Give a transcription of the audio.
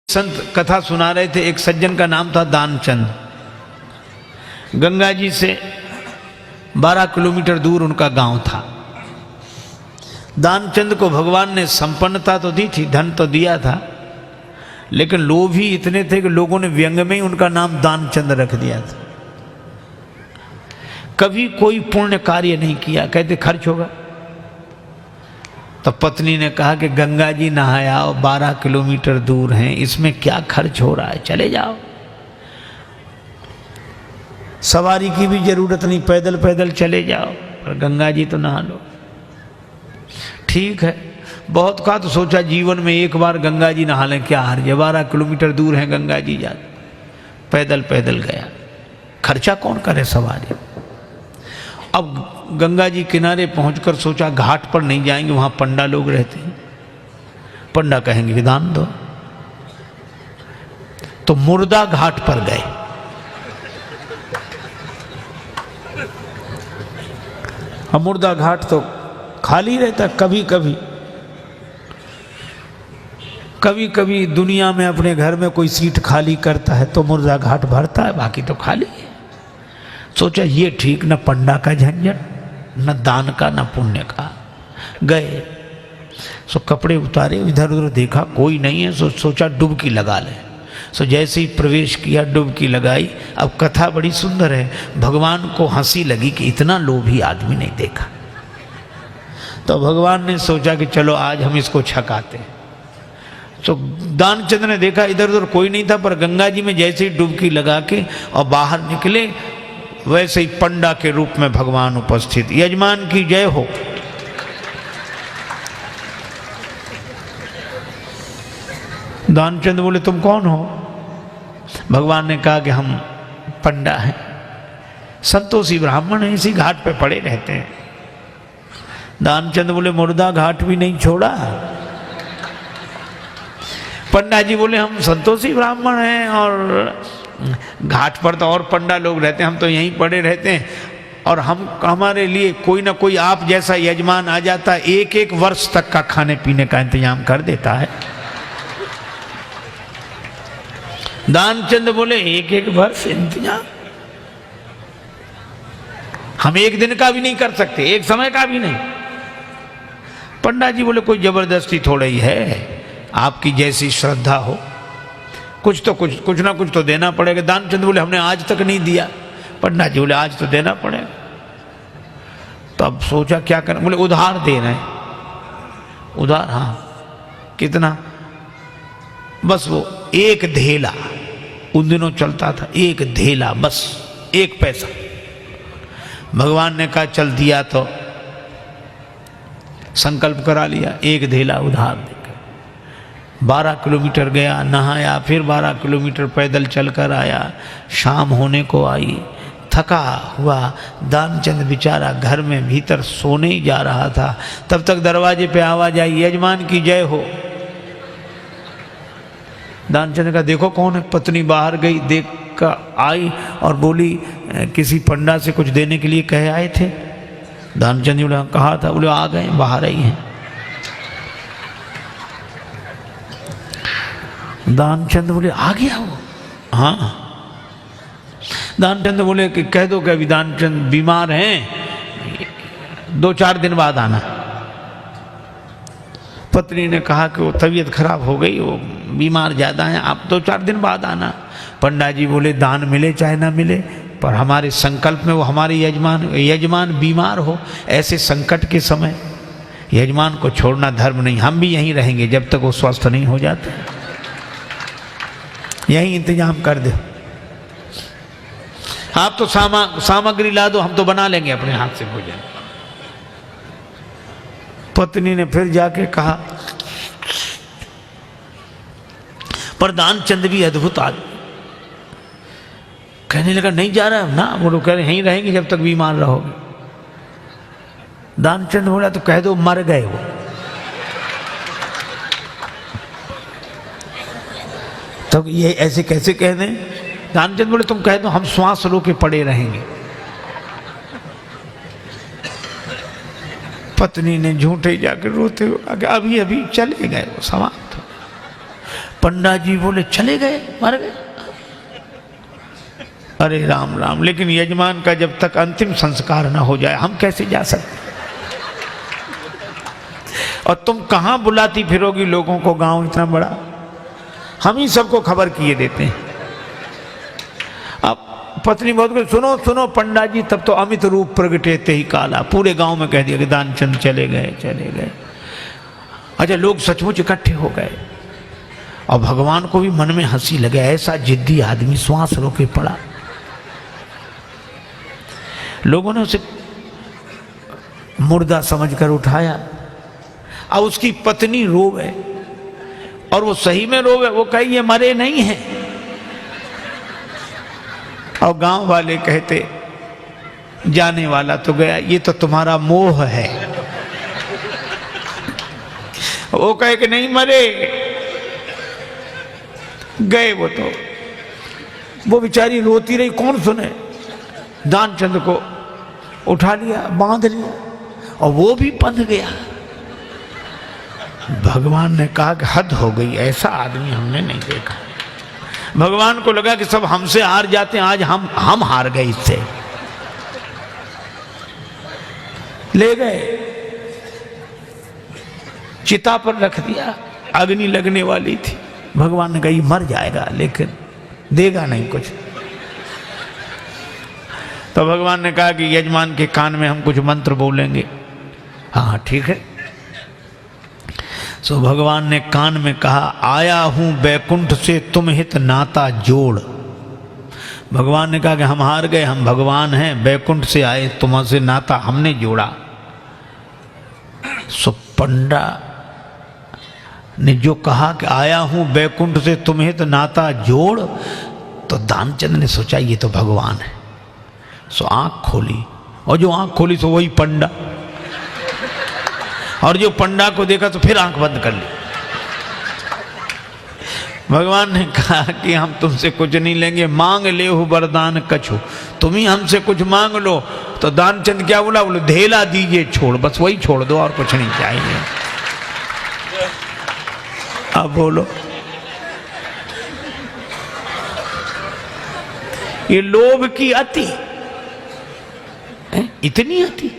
संत कथा सुना रहे थे। एक सज्जन का नाम था दानचंद। गंगा जी से 12 किलोमीटर दूर उनका गांव था। दानचंद को भगवान ने संपन्नता तो दी थी, धन तो दिया था, लेकिन लोभ ही इतने थे कि लोगों ने व्यंग में ही उनका नाम दानचंद रख दिया था। कभी कोई पुण्य कार्य नहीं किया, कहते खर्च होगा। तो पत्नी ने कहा कि गंगा जी नहाया 12 किलोमीटर दूर हैं, इसमें क्या खर्च हो रहा है, चले जाओ। सवारी की भी जरूरत नहीं, पैदल पैदल चले जाओ, पर गंगा जी तो नहा लो। ठीक है, बहुत कहा तो सोचा जीवन में एक बार गंगा जी नहा लें, क्या हर्ज है, 12 किलोमीटर दूर है गंगा जी, जा पैदल पैदल गया, खर्चा कौन करे सवारी। अब गंगा जी किनारे पहुंचकर सोचा घाट पर नहीं जाएंगे, वहां पंडा लोग रहते हैं, पंडा कहेंगे कि दान दो। तो मुर्दा घाट पर गए। अब मुर्दा घाट तो खाली रहता, कभी कभी कभी कभी दुनिया में अपने घर में कोई सीट खाली करता है तो मुर्दा घाट भरता है, बाकी तो खाली है। सोचा ये ठीक, न पंडा का झंझट, न दान का, न पुण्य का। गए सो कपड़े उतारे, इधर उधर देखा कोई नहीं है, सोचा डुबकी लगा ले। सो जैसे ही प्रवेश किया, डुबकी लगाई। अब कथा बड़ी सुंदर है, भगवान को हंसी लगी कि इतना लोभी आदमी नहीं देखा। तो भगवान ने सोचा कि चलो आज हम इसको छकाते। तो दानचंद ने देखा इधर उधर कोई नहीं था, पर गंगा जी में जैसे ही डुबकी लगा के और बाहर निकले, वैसे ही पंडा के रूप में भगवान उपस्थित। यजमान की जय हो। दानचंद बोले तुम कौन हो? भगवान ने कहा कि हम पंडा हैं, संतोषी ब्राह्मण हैं, इसी घाट पे पड़े रहते हैं। दानचंद बोले मुर्दा घाट भी नहीं छोड़ा। पंडा जी बोले हम संतोषी ब्राह्मण हैं और घाट पर तो और पंडा लोग रहते हैं, हम तो यहीं पड़े रहते हैं, और हमारे लिए कोई ना कोई आप जैसा यजमान आ जाता है, एक एक वर्ष तक का खाने पीने का इंतजाम कर देता है। दानचंद बोले एक एक वर्ष इंतजाम? हम एक दिन का भी नहीं कर सकते, एक समय का भी नहीं। पंडा जी बोले कोई जबरदस्ती थोड़ा ही है, आपकी जैसी श्रद्धा हो, कुछ ना कुछ तो देना पड़ेगा। दानचंद बोले हमने आज तक नहीं दिया। पंडा जी बोले आज तो देना पड़ेगा। तो अब सोचा क्या करें, बोले उधार दे रहे हैं। उधार? हाँ। कितना? बस वो एक धेला, उन दिनों चलता था, एक धेला, बस 1 पैसा। भगवान ने कहा चल दिया, तो संकल्प करा लिया, 1 धेला उधार देकर 12 किलोमीटर गया, नहाया, फिर 12 किलोमीटर पैदल चलकर आया। शाम होने को आई, थका हुआ दानचंद बेचारा घर में भीतर सोने ही जा रहा था। तब तक दरवाजे पे आवाज आई, यजमान की जय हो। दानचंद का देखो कौन है। पत्नी बाहर गई, देख कर आई और बोली किसी पंडा से कुछ देने के लिए कहे आए थे? दानचंद बोले कहा था। बोले आ गए, बाहर आई हैं। दानचंद बोले आ गया वो? हाँ। दानचंद बोले कि कह दो कि अभी दानचंद बीमार हैं, 2-4 दिन बाद आना। पत्नी ने कहा कि वो तबीयत खराब हो गई, वो बीमार ज़्यादा हैं, आप 2-4 दिन बाद आना। पंडा जी बोले दान मिले चाहे ना मिले, पर हमारे संकल्प में वो हमारे यजमान बीमार हो, ऐसे संकट के समय यजमान को छोड़ना धर्म नहीं। हम भी यहीं रहेंगे जब तक वो स्वस्थ नहीं हो जाते, यही इंतजाम कर दो। आप तो सामग्री ला दो, हम तो बना लेंगे अपने हाथ से भोजन। पत्नी ने फिर जाके कहा, पर दानचंद भी अद्भुत आदमी, कहने लगा नहीं जा रहा ना। बोलो कह रहे यहीं रहेंगे जब तक बीमार रहोगे। दानचंद बोला तो कह दो मर गए वो। तो ये ऐसे कैसे कह दें? दानचंद बोले तुम कह दो हम श्वास रो के पड़े रहेंगे। पत्नी ने झूठे जाकर रोते हुए अभी अभी चले गए, वो समाप्त हो। पंडा जी बोले चले गए, मर गए। अरे राम राम, लेकिन यजमान का जब तक अंतिम संस्कार ना हो जाए हम कैसे जा सकते? और तुम कहां बुलाती फिरोगी लोगों को, गांव इतना बड़ा, हम ही सबको खबर किए देते हैं। अब पत्नी बहुत कुछ, सुनो सुनो पंडा जी, तब तो अमित रूप प्रगटेते ही काला, पूरे गांव में कह दिया कि दानचंद चले गए चले गए। अच्छा, लोग सचमुच इकट्ठे हो गए और भगवान को भी मन में हंसी लगे, ऐसा जिद्दी आदमी श्वास रोके पड़ा। लोगों ने उसे मुर्दा समझकर उठाया। अब उसकी पत्नी रोवे, और वो सही में रोवे, वो कहे ये मरे नहीं हैं। और गांव वाले कहते जाने वाला तो गया, ये तो तुम्हारा मोह है। वो कहे कि नहीं मरे, गए वो तो। वो बेचारी रोती रही, कौन सुने। दानचंद को उठा लिया, बांध लिया, और वो भी बंध गया। भगवान ने कहा कि हद हो गई, ऐसा आदमी हमने नहीं देखा। भगवान को लगा कि सब हमसे हार जाते हैं, आज हम हार गए इससे। ले गए, चिता पर रख दिया, अग्नि लगने वाली थी। भगवान ने कहा ये मर जाएगा लेकिन देगा नहीं कुछ। तो भगवान ने कहा कि यजमान के कान में हम कुछ मंत्र बोलेंगे। हाँ ठीक है। सो भगवान ने कान में कहा, आया हूं बैकुंठ से तुम हित नाता जोड़। भगवान ने कहा कि हम हार गए, हम भगवान हैं, बैकुंठ से आए, तुमसे नाता हमने जोड़ा। सो पंडा ने जो कहा कि आया हूं बैकुंठ से तुम हित नाता जोड़, तो दानचंद ने सोचा ये तो भगवान है। सो आंख खोली, और जो आंख खोली तो वही पंडा, और जो पंडा को देखा तो फिर आंख बंद कर ली। भगवान ने कहा कि हम तुमसे कुछ नहीं लेंगे, मांग ले हो वरदान कछु, तुम ही हमसे कुछ मांग लो। तो दानचंद क्या बोला, बोले धेला दीजिए छोड़, बस वही छोड़ दो और कुछ नहीं चाहिए। अब बोलो, ये लोभ की अति, इतनी अति।